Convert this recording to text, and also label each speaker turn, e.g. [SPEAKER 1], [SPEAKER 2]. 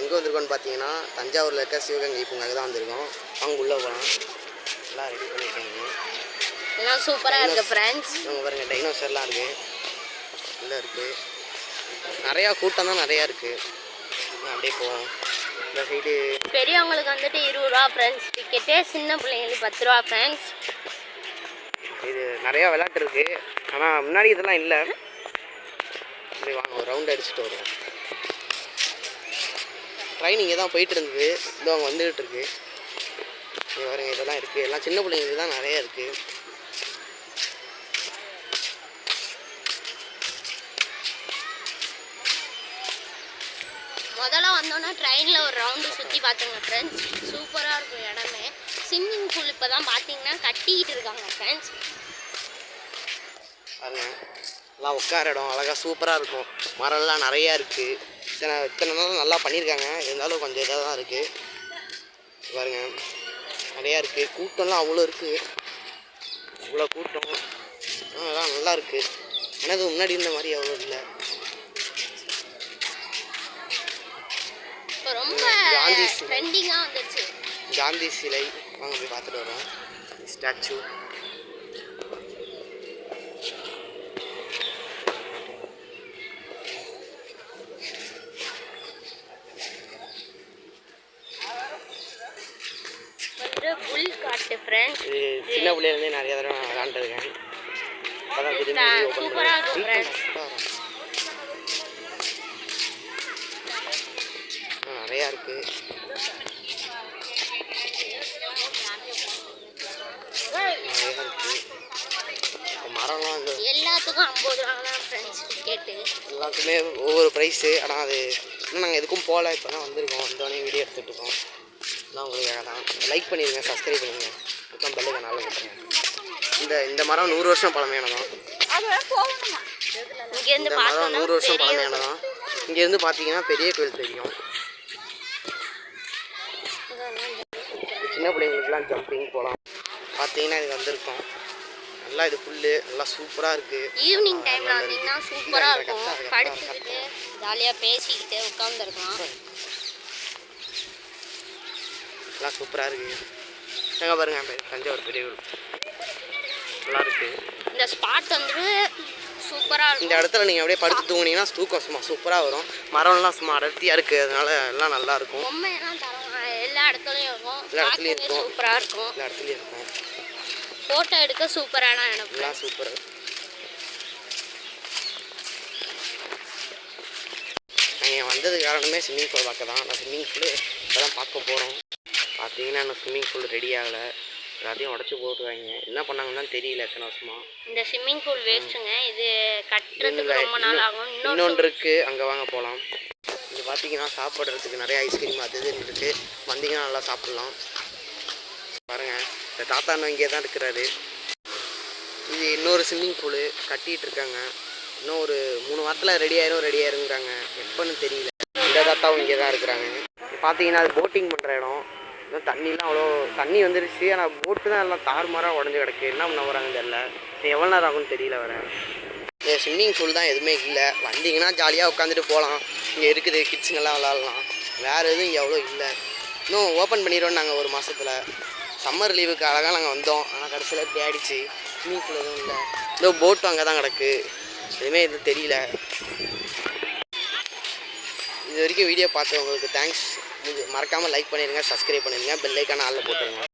[SPEAKER 1] எங்கே வந்திருக்கோன்னு பார்த்தீங்கன்னா தஞ்சாவூரில் இருக்க சிவகங்கை பூங்காக்கு தான் வந்திருக்கோம். அவங்க உள்ளே போகலாம். எல்லாம் ரெடி பண்ணியிருக்காங்க.
[SPEAKER 2] எல்லாம் சூப்பராக இருக்குது ஃப்ரெண்ட்ஸ்.
[SPEAKER 1] அவங்க பாருங்க டைனோசர்லாம் இருக்குது. உள்ளே இருக்குது. நிறையா கூட்டம் தான் நிறையா இருக்குது. அப்படியே போவோம். இந்த சைடு
[SPEAKER 2] பெரியவங்களுக்கு வந்துட்டு 20 ரூபா ஃப்ரெண்ட்ஸ் டிக்கெட்டு, சின்ன பிள்ளைங்களுக்கு 10 ரூபா ஃப்ரெண்ட்ஸ்.
[SPEAKER 1] இது நிறையா விளையாட்டு இருக்குது. ஆனால் முன்னாடி இதெல்லாம் இல்லை. இப்படி வாங்க ஒரு ரவுண்ட் அடிச்சுட்டு வருவோம். ட்ரெயின் இங்கே தான் போயிட்டு இருந்தது. இதோ அவங்க வந்துகிட்டு இருக்கு. இங்கே பாருங்க இதெல்லாம் இருக்குது. எல்லாம் சின்ன பிள்ளைங்களுக்கு தான் நிறையா இருக்குது.
[SPEAKER 2] முதல்ல வந்தோன்னா ட்ரெயினில் ஒரு ரவுண்டு சுற்றி பார்த்துங்க ஃப்ரெண்ட்ஸ். சூப்பராக இருக்கும் இடமே. ஸ்விம்மிங் பூல் இப்போ தான் பார்த்தீங்கன்னா கட்டிக்கிட்டு இருக்காங்க ஃப்ரெண்ட்ஸ்.
[SPEAKER 1] பாருங்க எல்லாம் உட்கார இடம் அழகாக சூப்பராக இருக்கும். மரம்லாம் நிறையா இருக்குது. இத்தனை நாள் நல்லா பண்ணியிருக்காங்க. இருந்தாலும் கொஞ்சம் இதாக தான் இருக்குது. பாருங்க நிறையா இருக்குது. கூட்டம்லாம் அவ்வளோ இருக்குது. இவ்வளோ கூட்டம் அதெல்லாம் நல்லா இருக்குது. ஆனால் இது முன்னாடி இருந்த மாதிரி அவ்வளோ இல்லை.
[SPEAKER 2] இப்போ ரொம்ப ட்ரெண்டிங்காக வந்துடுச்சு
[SPEAKER 1] காந்தி சிலை. வாங்க போய் பார்த்துட்டு வரோம். ஸ்டாச்சு
[SPEAKER 2] புல் காட்டு ஃப்ரெண்ட்ஸ்.
[SPEAKER 1] இது சின்ன பிள்ளைலேருந்தே நிறைய தடவை நான் விளாண்டுருக்கேன்.
[SPEAKER 2] சூப்பராக இருக்கும் ஃப்ரெண்ட்ஸ்.
[SPEAKER 1] நிறையா இருக்குது. நிறையா இருக்குது. மரம்லாம் இந்த
[SPEAKER 2] எல்லாத்துக்கும் 50 ரூபா தான் ஃப்ரெண்ட்ஸ் டிக்கெட்டு.
[SPEAKER 1] எல்லாத்துக்குமே ஒவ்வொரு ப்ரைஸு. ஆனால் அது இன்னும் நாங்கள் எதுக்கும் போகல. இப்போ தான் வந்திருக்கோம். வந்தோடனே வீடியோ எடுத்துகிட்டு இருக்கோம். நான் உங்களுக்காக தான். லைக் பண்ணிடுங்க, சப்ஸ்கிரைப் பண்ணுங்கள், மொத்தம் பெல்லுக்கு நல்லா கொடுத்துருங்க. இந்த மரம் 100 வருஷம் பழமையானதான். இந்த மரம் 100 வருஷம் பழமையானதான். இங்கேருந்து பார்த்தீங்கன்னா பெரிய கோயில் தெரியும். சின்ன பிள்ளைங்களுக்குலாம் ஜம்பிங் போகலாம். பார்த்தீங்கன்னா இது வந்திருக்கோம். நல்லா இது புல்லு நல்லா சூப்பராக இருக்குது.
[SPEAKER 2] ஈவினிங் டைமில் வந்தீங்கன்னா சூப்பராக இருக்கும். படுத்துக்கிட்டு ஜாலியாக பேசிக்கிட்டு உட்காந்துருக்கலாம்.
[SPEAKER 1] எல்லாம் சூப்பராக இருக்குது. எங்கே பாருங்க தஞ்சாவூர் பெரிய கோயில் நல்லா இருக்குது.
[SPEAKER 2] இந்த ஸ்பாட் வந்து சூப்பராக இருக்கும்.
[SPEAKER 1] இந்த இடத்துல நீங்கள் அப்படியே படுத்து தூங்குனீங்கன்னா தூக்கம் சும்மா சூப்பராக வரும். மரம்லாம் சும்மா அடர்த்தியாக இருக்குது. அதனால எல்லாம் நல்லா இருக்கும்.
[SPEAKER 2] பொம்மையெல்லாம் தரலாம். எல்லா இடத்துலையும் இருக்கும்.
[SPEAKER 1] எல்லா இடத்துலையும் இருக்கும்.
[SPEAKER 2] சூப்பராக இருக்கும்.
[SPEAKER 1] எல்லா இடத்துலையும் இருக்கும்.
[SPEAKER 2] ஃபோட்டோ எடுக்க சூப்பரான இடம்.
[SPEAKER 1] எல்லாம் சூப்பர். நாங்கள் வந்தது காரணமே ஸ்விம்மிங் பூல் பார்க்க தான். நான் ஸ்விம்மிங் பூல் இப்போ தான் பார்க்க போகிறோம். பார்த்தீங்கன்னா இன்னும் ஸ்விம்மிங் பூல் ரெடி ஆகலை. எல்லாத்தையும் உடச்சி போட்டுருவாங்க. என்ன பண்ணாங்கன்னு தெரியல. எத்தனை வருஷமா
[SPEAKER 2] இந்த ஸ்விம்மிங் பூல் வேஸ்ட்டுங்க. இது கட்டுறதுக்கு ரொம்ப நாள் ஆகும்.
[SPEAKER 1] இன்னொன்று இருக்குது. அங்கே வாங்க போகலாம். இது பார்த்தீங்கன்னா சாப்பிட்றதுக்கு நிறைய ஐஸ்கிரீம் அது இது இருக்குது. வந்தீங்கன்னா நல்லா சாப்பிட்லாம். பாருங்கள் இந்த தாத்தா அண்ணன் இங்கே தான் இருக்கிறாரு. இது இன்னொரு ஸ்விம்மிங் பூலு கட்டிகிட்டு இருக்காங்க. இன்னும் ஒரு 3 வாரத்தில் ரெடி ஆயிருங்கிறாங்க. எப்போன்னு தெரியல. இந்த தாத்தாவும் இங்கே தான் இருக்கிறாங்க. பார்த்தீங்கன்னா அது போட்டிங் பண்ணுற இடம். இன்னும் தண்ணிலாம் அவ்வளோ தண்ணி வந்துருச்சு. ஆனால் போட்டு தான் எல்லாம் தாறுமாறாக உடஞ்சி கிடக்கு. என்ன பண்ண வராங்கன்னு தெரியல. எவ்வளோ நேரம் ஆகும்னு தெரியல. வரேன் இந்த ஸ்விம்மிங் பூல் தான் எதுவுமே இல்லை. வந்தீங்கன்னா ஜாலியாக உட்காந்துட்டு போகலாம். இங்கே இருக்குது கிட்ஸுங்கெல்லாம் விளாட்லாம். வேறு எதுவும் இங்கே அவ்வளோ இல்லை. இன்னும் ஓப்பன் பண்ணிடுவோம் நாங்கள் ஒரு மாதத்தில். சம்மர் லீவுக்கு அழகாக நாங்கள் வந்தோம். ஆனால் கடைசியில் தேடிச்சு. ஸ்விம்மிங் பூல் எதுவும் இல்லை. இதோ போட்டும் அங்கே தான் கிடக்கு. எதுவுமே எதுவும் தெரியல. இது வரைக்கும் வீடியோ பார்த்தவங்களுக்கு தேங்க்ஸ். மறக்காமல் லைக் பண்ணிடுங்க, சப்ஸ்கிரைப் பண்ணிடுங்க, பெல் ஐக்கான ஆளில் போட்டுருங்க.